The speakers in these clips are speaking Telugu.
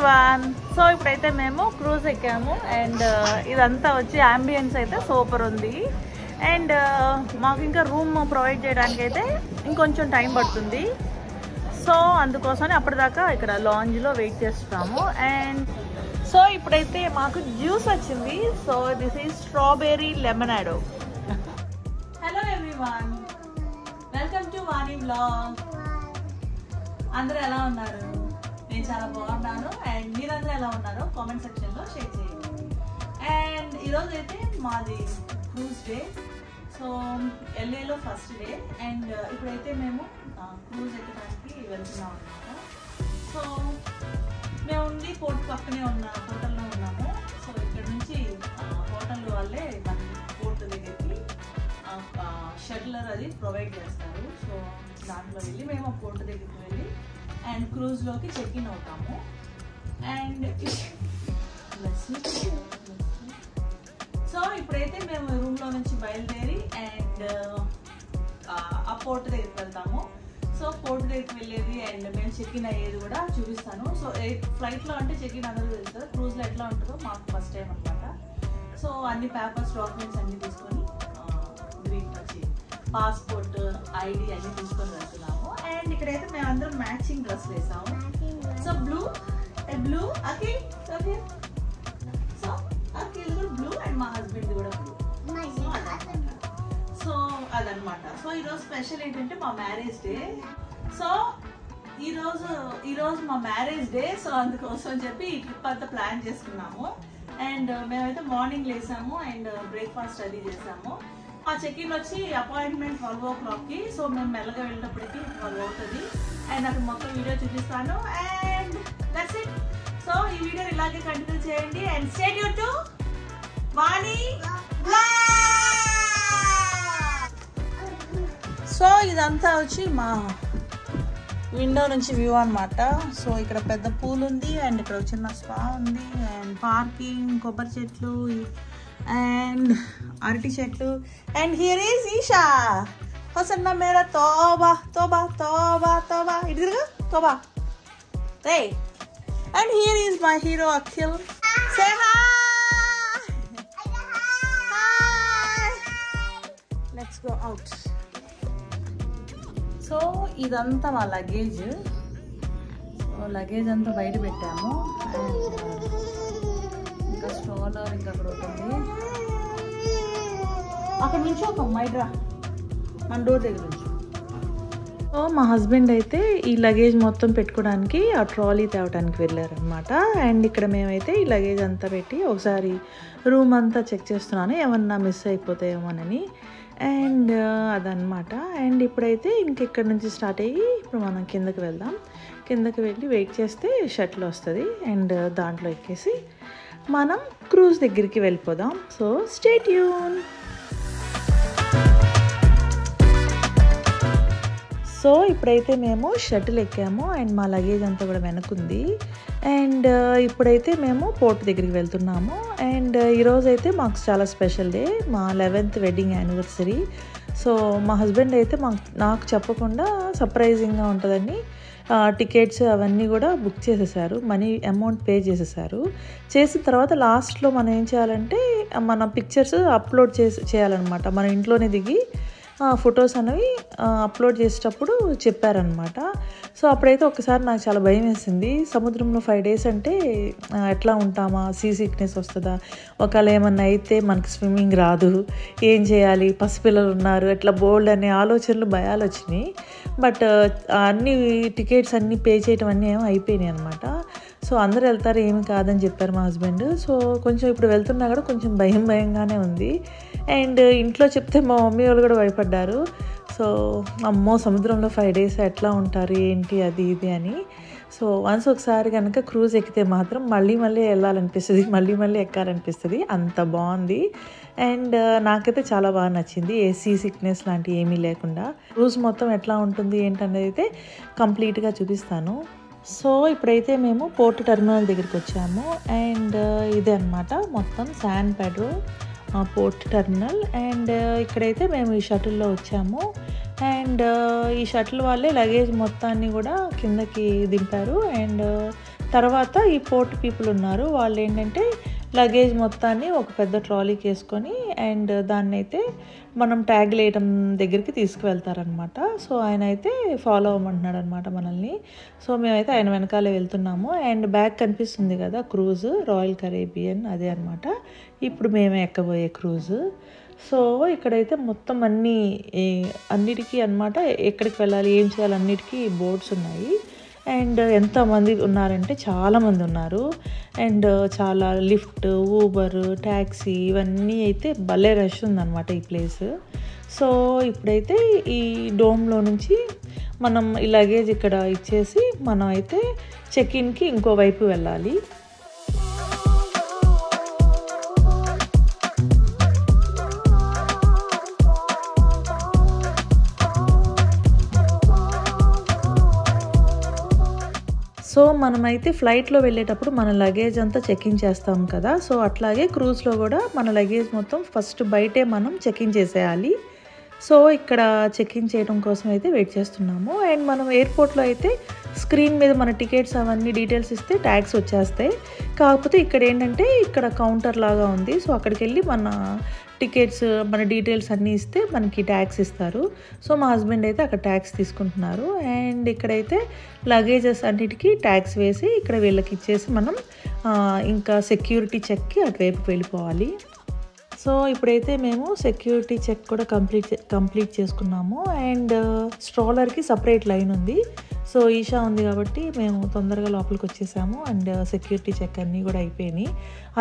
ఎవ్రీవన్. సో ఇప్పుడైతే మేము క్రూజ్ ఎక్కాము అండ్ ఇదంతా వచ్చి అంబియన్స్ అయితే సూపర్ ఉంది. అండ్ మాకు ఇంకా రూమ్ ప్రొవైడ్ చేయడానికి అయితే ఇంకొంచెం టైం పడుతుంది. సో అందుకోసమని అప్పటిదాకా ఇక్కడ లాంజ్లో వెయిట్ చేస్తున్నాము. అండ్ సో ఇప్పుడైతే మాకు జ్యూస్ వచ్చింది. So this is strawberry lemonade. Hello everyone, welcome to Vani vlog. అందరూ ఎలా ఉన్నారు? నేను చాలా బాగున్నాను. అండ్ మీరందరూ ఎలా ఉన్నారో కామెంట్ సెక్షన్లో షేర్ చేయండి. అండ్ ఈరోజు అయితే మాది క్రూజ్ డే. సో ఎల్ఏలో ఫస్ట్ డే. అండ్ ఇప్పుడైతే మేము క్రూజ్ ఎక్కడానికి వెళ్తున్నాం అన్నమాట. సో మేము ఉండి పోర్ట్ పక్కనే ఉన్న హోటల్లో ఉన్నాము. సో ఇక్కడ నుంచి హోటల్ వాళ్ళే మనకి పోర్ట్ దగ్గరికి షటిలర్ అది ప్రొవైడ్ చేస్తారు. సో దాంట్లో వెళ్ళి మేము ఆ పోర్ట్ దగ్గరికి వెళ్ళి అండ్ క్రూజ్లోకి చెక్ ఇన్ అవుతాము. అండ్ సో ఇప్పుడైతే మేము రూమ్లో నుంచి బయలుదేరి అండ్ ఆ పోర్ట్ దగ్గరికి వెళ్తాము. సో పోర్ట్ దగ్గరికి వెళ్ళేది అండ్ మేము చెక్ ఇన్ అయ్యేది కూడా చూపిస్తాను. సో ఫ్లైట్లో అంటే చెక్ ఇన్ అందరూ తెలుస్తుంది, క్రూజ్లో ఎట్లా ఉంటుందో మాకు ఫస్ట్ టైం అనమాట. సో అన్ని పేపర్స్ డాక్యుమెంట్స్ అన్నీ తీసుకొని గ్రీన్ వచ్చి పాస్పోర్ట్ ఐడి అన్నీ తీసుకొని వెళ్తున్నాము. అండ్ ఇక్కడైతే మేము అందరం మ్యాచింగ్ డ్రెస్ వేసాము. So blue okay okay. So Akhil కూడా బ్లూ అండ్ మా హస్బెండ్ కూడా బ్లూ. సో అదనమాట. సో ఈరోజు స్పెషల్ ఏంటంటే మా మ్యారేజ్ డే. సో ఈరోజు మా మ్యారేజ్ డే. సో అందుకోసం చెప్పి ఈ ట్రిప్ అంతా ప్లాన్ చేసుకున్నాము. అండ్ మేమైతే మార్నింగ్ లేసాము అండ్ బ్రేక్ఫాస్ట్ అది చేసాము. ఆ చెక్ ఇన్ వచ్చి అపాయింట్మెంట్ 12 o'clockకి. సో మేము మెల్లగా వెళ్ళినప్పటికీ 12 అవుతుంది. అండ్ అక్కడ మొత్తం వీడియో చూపిస్తాను. And that's it. సో ఈ వీడియో ఇలాగే కంటిన్యూ చేయండి and stay tune to Vani vlog. So ఇదంతా వచ్చి మా విండో నుంచి వ్యూ అనమాట. సో ఇక్కడ పెద్ద పూల్ ఉంది అండ్ ఇక్కడ చిన్న స్పా ఉంది అండ్ పార్కింగ్, కొబ్బరి చెట్లు అండ్ అరటి చెట్లు. అండ్ హియర్ ఈజ్ ఈషా హసన్న మేరా తోబా తోబా తోబా తోబా ఇదిగా తోబా రే. And here is my hero Akhil. Say hi. Let's go out. So ఇదంతా మా లగేజ్. సో లగేజ్ అంతా బయట పెట్టాము. అండ్ ఇంకా స్ట్రోలర్ ఇంకా అక్కడ ఉంటుంది. అక్కడ నుంచి ఒక మైడ్రా మన డోర్ దగ్గర నుంచి. సో మా హస్బెండ్ అయితే ఈ లగేజ్ మొత్తం పెట్టుకోవడానికి ఆ ట్రాలీ తేవడానికి వెళ్ళారనమాట. అండ్ ఇక్కడ మేమైతే ఈ లగేజ్ అంతా పెట్టి ఒకసారి రూమ్ అంతా చెక్ చేస్తున్నాను ఏమన్నా మిస్ అయిపోతాయేమోనని. అండ్ అదనమాట. అండ్ ఇప్పుడైతే ఇంకెక్కడి నుంచి స్టార్ట్ అయ్యి ఇప్పుడు మనం కిందకి వెళ్దాం. కిందకి వెళ్ళి వెయిట్ చేస్తే షటిల్ వస్తుంది అండ్ దాంట్లో ఎక్కేసి మనం క్రూజ్ దగ్గరికి వెళ్ళిపోదాం. So stay tune. సో ఇప్పుడైతే మేము షటిల్ ఎక్కాము అండ్ మా లగేజ్ అంతా కూడా వెనకుంది. అండ్ ఇప్పుడైతే మేము పోర్ట్ దగ్గరికి వెళ్తున్నాము. అండ్ ఈరోజు అయితే మాకు చాలా స్పెషల్ డే, మా 11th వెడ్డింగ్ యానివర్సరీ. సో మా హస్బెండ్ అయితే నాకు చెప్పకుండా సర్ప్రైజింగ్గా ఉంటుందని టికెట్స్ అవన్నీ కూడా బుక్ చేసేసారు, మనీ అమౌంట్ పే చేసేసారు. చేసిన తర్వాత లాస్ట్లో మనం ఏం చేయాలంటే మన పిక్చర్స్ అప్లోడ్ చేయాలన్నమాట. మన ఇంట్లోనే దిగి ఫొటోస్ అనేవి అప్లోడ్ చేసేటప్పుడు చెప్పారనమాట. సో అప్పుడైతే ఒకసారి నాకు చాలా భయం వేసింది. సముద్రంలో 5 days అంటే ఎట్లా ఉంటామా, సీ సిక్నెస్ వస్తుందా, ఒకవేళ ఏమన్నా అయితే మనకి స్విమ్మింగ్ రాదు, ఏం చేయాలి, పసిపిల్లలు ఉన్నారు, ఎట్లా బోల్డ్ అనే ఆలోచనలు, భయాలు వచ్చినాయి. బట్ అన్ని టికెట్స్ అన్నీ పే చేయటం అన్నీ ఏమో అయిపోయినాయి అనమాట. సో అందరూ వెళ్తారు, ఏమి కాదని చెప్పారు మా హస్బెండ్. సో కొంచెం ఇప్పుడు వెళ్తున్నా కూడా కొంచెం భయంగానే ఉంది. అండ్ ఇంట్లో చెప్తే మా మమ్మీ వాళ్ళు కూడా భయపడ్డారు. సో అమ్మో సముద్రంలో 5 days ఎట్లా ఉంటారు ఏంటి అది ఇది అని. సో వన్స్ ఒకసారి కనుక క్రూజ్ ఎక్కితే మాత్రం మళ్ళీ వెళ్ళాలనిపిస్తుంది, మళ్ళీ ఎక్కాలనిపిస్తుంది. అంత బాగుంది. అండ్ నాకైతే చాలా బాగా నచ్చింది. ఏసీ సిక్నెస్ లాంటివి ఏమీ లేకుండా క్రూజ్ మొత్తం ఎట్లా ఉంటుంది ఏంటనేది అయితే కంప్లీట్గా చూపిస్తాను. సో ఇప్పుడైతే మేము పోర్ట్ టెర్మినల్ దగ్గరికి వచ్చాము. అండ్ ఇదే అనమాట మొత్తం San Pedro port terminal. And ఇక్కడైతే మేము ఈ షటిల్లో వచ్చాము. అండ్ ఈ షటిల్ వాళ్ళే లగేజ్ మొత్తాన్ని కూడా కిందకి దింపారు. అండ్ తర్వాత ఈ పోర్ట్ పీపుల్ ఉన్నారు, వాళ్ళు ఏంటంటే లగేజ్ మొత్తాన్ని ఒక పెద్ద ట్రాలీకి వేసుకొని అండ్ దాన్ని అయితే మనం ట్యాగ్ వేయడం దగ్గరికి తీసుకువెళ్తారనమాట. సో ఆయన అయితే ఫాలో అవ్వమంటున్నాడు అనమాట మనల్ని. సో మేమైతే ఆయన వెనకాలే వెళ్తున్నాము. అండ్ బ్యాగ్ కనిపిస్తుంది కదా క్రూజ్, రాయల్ కరేబియన్ అదే అనమాట ఇప్పుడు మేమే ఎక్కబోయే క్రూజ్. సో ఇక్కడైతే మొత్తం అన్నిటికీ అనమాట ఎక్కడికి వెళ్ళాలి ఏం చేయాలి అన్నిటికీ బోర్డ్స్ ఉన్నాయి. అండ్ ఎంతమంది ఉన్నారంటే చాలామంది ఉన్నారు. అండ్ చాలా లిఫ్ట్, ఊబర్, ట్యాక్సీ ఇవన్నీ అయితే భలే రష్ ఉందన్నమాట ఈ ప్లేస్. సో ఇప్పుడైతే ఈ డోమ్లో నుంచి మనం ఈ లగేజ్ ఇక్కడ ఇచ్చేసి మనం అయితే చెక్-ఇన్కి ఇంకో వైపు వెళ్ళాలి. సో మనమైతే ఫ్లైట్లో వెళ్ళేటప్పుడు మన లగేజ్ అంతా చెక్-ఇన్ చేస్తాం కదా, సో అట్లాగే క్రూజ్లో కూడా మన లగేజ్ మొత్తం ఫస్ట్ బయటే మనం చెక్-ఇన్ చేసేయాలి. సో ఇక్కడ చెక్-ఇన్ చేయడం కోసం అయితే వెయిట్ చేస్తున్నాము. అండ్ మనం ఎయిర్పోర్ట్లో అయితే స్క్రీన్ మీద మన టికెట్స్ అవన్నీ డీటెయిల్స్ ఇస్తే ట్యాగ్స్ వచ్చేస్తాయి. కాకపోతే ఇక్కడ ఏంటంటే ఇక్కడ కౌంటర్ లాగా ఉంది. సో అక్కడికి వెళ్ళి మన టికెట్స్ మన డీటెయిల్స్ అన్నీ ఇస్తే మనకి ట్యాక్స్ ఇస్తారు. సో మా హస్బెండ్ అయితే అక్కడ ట్యాక్స్ తీసుకుంటున్నారు. అండ్ ఇక్కడైతే లగేజెస్ అన్నిటికీ ట్యాక్స్ వేసి ఇక్కడ వీళ్ళకి ఇచ్చేసి మనం ఇంకా సెక్యూరిటీ చెక్కి అటువైపు వెళ్ళిపోవాలి. సో ఇప్పుడైతే మేము సెక్యూరిటీ చెక్ కూడా కంప్లీట్ చేసుకున్నాము. అండ్ స్ట్రాలర్కి సపరేట్ లైన్ ఉంది. సో ఈషా ఉంది కాబట్టి మేము తొందరగా లోపలికి వచ్చేసాము. అండ్ సెక్యూరిటీ చెక్ అన్నీ కూడా అయిపోయినాయి.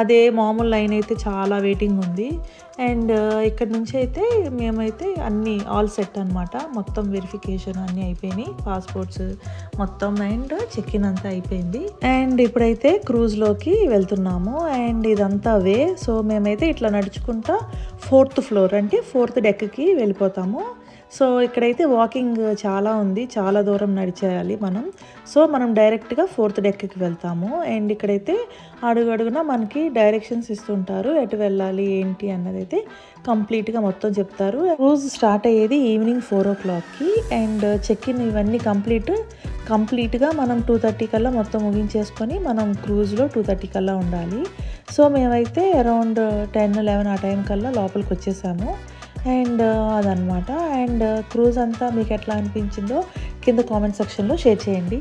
అదే మామూలు లైన్ అయితే చాలా వెయిటింగ్ ఉంది. అండ్ ఇక్కడ నుంచి అయితే మేమైతే అన్నీ ఆల్ సెట్ అనమాట, మొత్తం వెరిఫికేషన్ అన్నీ అయిపోయినాయి, పాస్పోర్ట్స్ మొత్తం అండ్ చెక్ ఇన్ అంతా అయిపోయింది. అండ్ ఇప్పుడైతే క్రూజ్లోకి వెళ్తున్నాము. అండ్ ఇదంతా వే. సో మేమైతే ఇట్లా నడుచుకుంటా 4th ఫ్లోర్ అంటే 4th డెక్కి వెళ్ళిపోతాము. సో ఇక్కడైతే వాకింగ్ చాలా ఉంది, చాలా దూరం నడిచేయాలి మనం. సో మనం డైరెక్ట్గా 4th డెక్కి వెళ్తాము. అండ్ ఇక్కడైతే అడుగడుగున మనకి డైరెక్షన్స్ ఇస్తుంటారు, ఎటు వెళ్ళాలి ఏంటి అన్నది అయితే కంప్లీట్గా మొత్తం చెప్తారు. క్రూజ్ స్టార్ట్ అయ్యేది ఈవినింగ్ 4 o'clockకి. అండ్ చెక్ ఇన్ ఇవన్నీ కంప్లీట్గా మనం 2:30 కల్లా మొత్తం ముగించేసుకొని మనం క్రూజ్లో 2:30 కల్లా ఉండాలి. సో మేమైతే అరౌండ్ 10-11 ఆ టైం కల్లా లోపలికి వచ్చేసాము. అండ్ అదనమాట. అండ్ క్రూజ్ అంతా మీకు ఎట్లా అనిపించిందో కింద కామెంట్ సెక్షన్లో షేర్ చేయండి.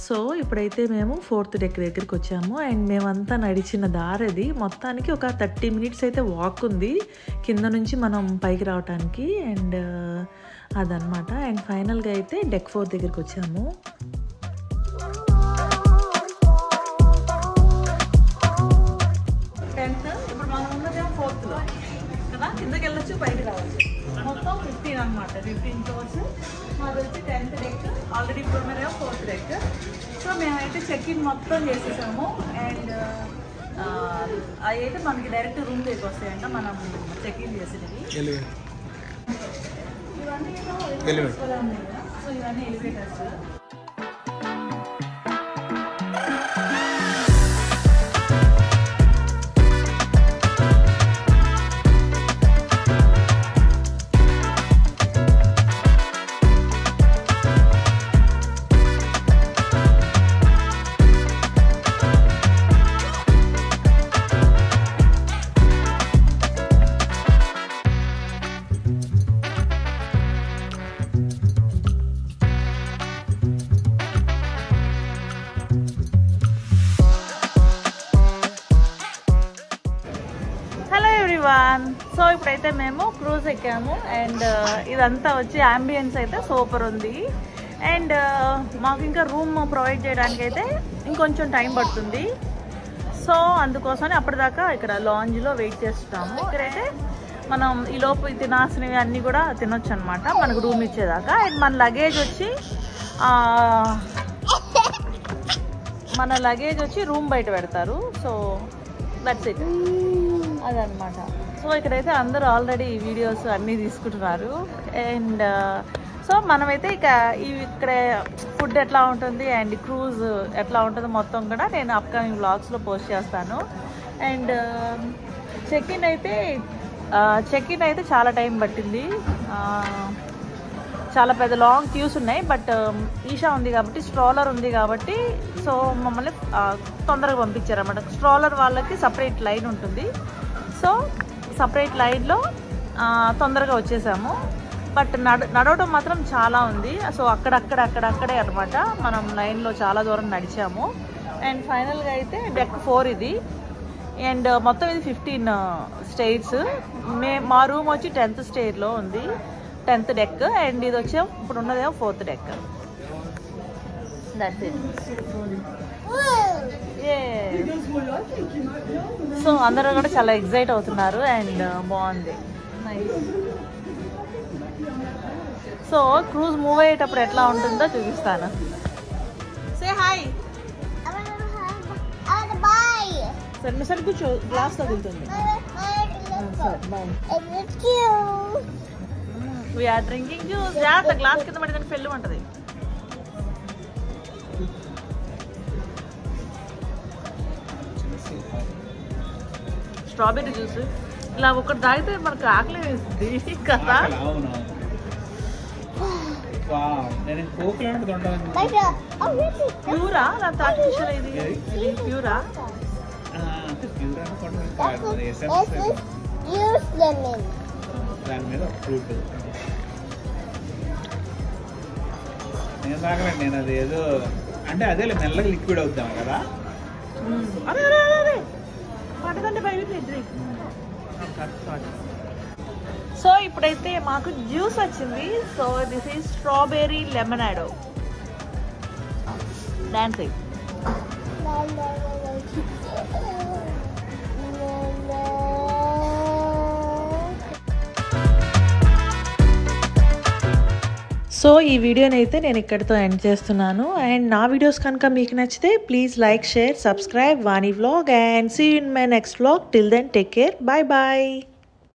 సో ఇప్పుడైతే మేము 4th డెక్ దగ్గరికి వచ్చాము. అండ్ మేమంతా నడిచిన దారిది మొత్తానికి ఒక 30 minutes అయితే వాక్ ఉంది కింద నుంచి మనం పైకి రావడానికి. అండ్ అదనమాట. అండ్ ఫైనల్గా అయితే డెక్ 4 దగ్గరికి వచ్చాము. ఇప్పుడు మనం ఉన్నది 4thలో కదా, కిందకి వెళ్ళొచ్చు పైకి రావచ్చు. మొత్తం 15 అనమాట, 15 floors. మాది వచ్చి 10th డెక్. ఆల్రెడీ ఇప్పుడు మేము 4th డెక్. సో మేమైతే చెక్ ఇన్ మొత్తం చేసేసాము. అండ్ అవి అయితే మనకి డైరెక్ట్ రూమ్ దగ్గరికి వస్తాయంట మనం చెక్ ఇన్ చేసేది. ఇవన్నీ సో ఇవన్నీ ఎలివేటర్స్. సో ఇప్పుడైతే మేము క్రూజ్ ఎక్కాము. అండ్ ఇదంతా వచ్చి అంబియన్స్ అయితే సూపర్ ఉంది. అండ్ మాకు ఇంకా రూమ్ ప్రొవైడ్ చేయడానికి అయితే ఇంకొంచెం టైం పడుతుంది. సో అందుకోసమని అప్పటిదాకా ఇక్కడ లాంజ్లో వెయిట్ చేస్తాము. ఇక్కడైతే మనం ఈలోపు తినాల్సినవి అన్నీ కూడా తినొచ్చు అనమాట మనకు రూమ్ ఇచ్చేదాకా. అండ్ మన లగేజ్ వచ్చి రూమ్ బయట పెడతారు. సో దట్స్ ఇట్ అదనమాట. సో ఇక్కడైతే అందరూ ఆల్రెడీ వీడియోస్ అన్నీ తీసుకుంటున్నారు. అండ్ సో మనమైతే ఇక్కడ ఫుడ్ ఎట్లా ఉంటుంది అండ్ క్రూజ్ ఎట్లా ఉంటుందో మొత్తం కూడా నేను అప్కమింగ్ వ్లాగ్స్లో పోస్ట్ చేస్తాను. అండ్ చెక్ ఇన్ అయితే చాలా టైం పట్టింది. చాలా పెద్ద లాంగ్ క్యూస్ ఉన్నాయి. బట్ ఈషా ఉంది కాబట్టి, స్ట్రాలర్ ఉంది కాబట్టి సో మమ్మల్ని తొందరగా పంపించారన్నమాట. స్ట్రాలర్ వాళ్ళకి సపరేట్ లైన్ ఉంటుంది. సో సపరేట్ లైన్లో తొందరగా వచ్చేసాము. బట్ నడవడం మాత్రం చాలా ఉంది. సో అక్కడే అనమాట మనం లైన్లో చాలా దూరం నడిచాము. అండ్ ఫైనల్గా అయితే డెక్ 4 ఇది. అండ్ మొత్తం ఇది 15 స్టేర్స్. మా రూమ్ వచ్చి 10th స్టేర్లో ఉంది, 10th డెక్. అండ్ ఇది వచ్చే ఇప్పుడు ఉన్నదేమో 4th deck. That's it. So అందరూ కూడా చాలా ఎక్సైట్ అవుతున్నారు అండ్ బాగుంది, నైస్. సో క్రూజ్ మూవ్ అయ్యేటప్పుడు ఎట్లా ఉంటుందో చూపిస్తాను. Say hi. సరే కూర్చో, గ్లాస్ తగులుతుంది. We're drinking juice. జాగ్రత్త, గ్లాస్ కింద పడిందని పెళ్ళి ఉంటుంది. స్ట్రాబెర్రీ జ్యూస్ ఇలా ఒకటి తాగితే మనకు ఆకలి వేస్తుంది కదా. ప్యూరా లేకపోతే ఆర్టిఫిషియల్? ఇది ప్యూరా? దాని మీద ఫ్రూట్ నేను తాగలేండి. నేను అది ఏదో అంటే అదే మెల్లగా లిక్విడ్ అవుతాం కదా. సో ఇప్పుడైతే మాకు జ్యూస్ వచ్చింది. So this is strawberry lemonade. Dancing. So ఈ వీడియోని అయితే నేను ఇక్కడితో ఎండ్ చేస్తున్నాను. అండ్ నా వీడియోస్ కనుక మీకు నచ్చితే please like, share, subscribe Vani vlog. And see you in my next vlog. Till then take care. Bye bye.